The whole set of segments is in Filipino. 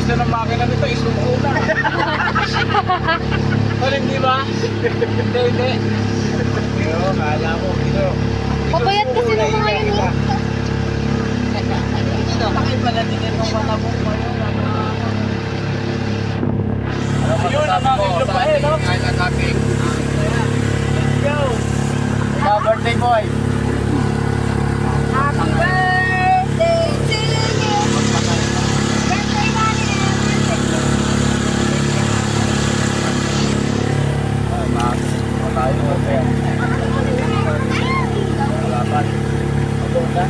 gusto ng makina nito, isuko na. Pero hindi ba? Hindi. Pero kala ko, Papayat kasi ng mga yun, oh. ito, pakipalatinin ng mga bukong ngayon. Yun, ang aking lupain, no? Kahit ang aking. Let's go. Birthday boy. Happy birthday to you. Birthday natin. Malayo mo pa yan. Salamat. Ako na.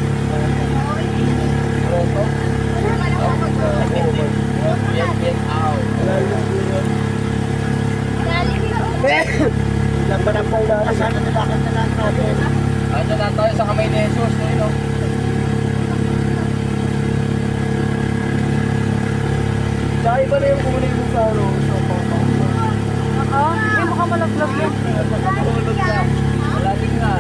Roto. Yan out. Ilan ba ng pala? Sana nilakad na lang natin. Ano na tayo sa kamay ni Jesus, no? Dahil ba na yung kumunin mo sa ano? Hindi mo ka malaglag yan. Tulog na. Malalim na.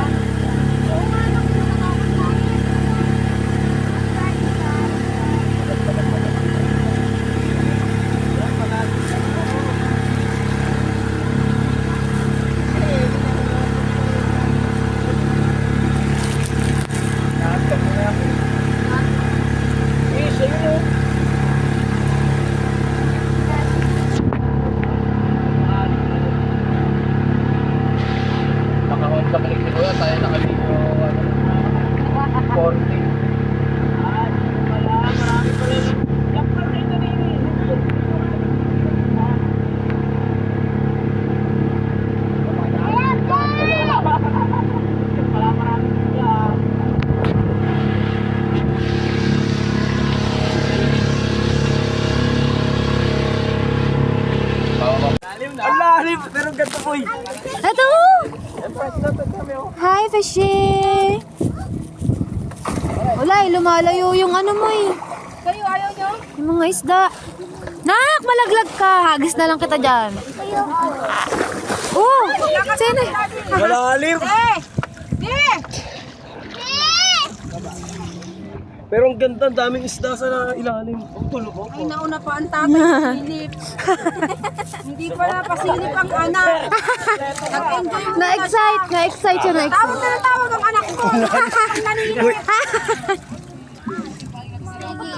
Nakahon sa balik ni Kuya, tayo nakaligo 40. Marami pala. Yung pala ito na yun. Ang lalim, pero ganda po eh. Ito! Hi, Fishy! Wala eh, lumalayo yung ano mo eh. Kayo, ayaw nyo? Yung mga isda. Nak, malaglag ka. Hagis na lang kita dyan. Oh, sino? Malalim. Pero ang ganda, ang daming isda sa ilalim. Ay, nauna pa ang tatay, silip. Hindi pala pasilip ang anak. Nag-enjoy mo. Na-excite siya, na-excite. Tawag na tawag ang anak ko. Naninip.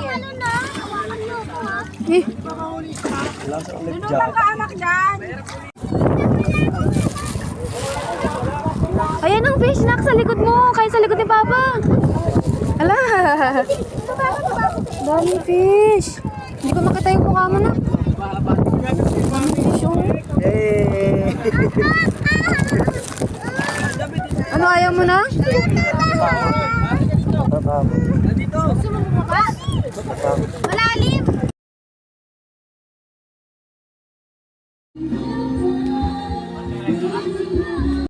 Ano na? Eh, Wala sa ulit Sino dyan. bang kaanak dyan? ayan ang fish snack sa likod mo. Kaya sa likod ni Papa. Ala. Daming fish. Hindi ko makita yung mukha mo na. Daming fish, oh. Eh. Ano, ayaw mo na? Malalim.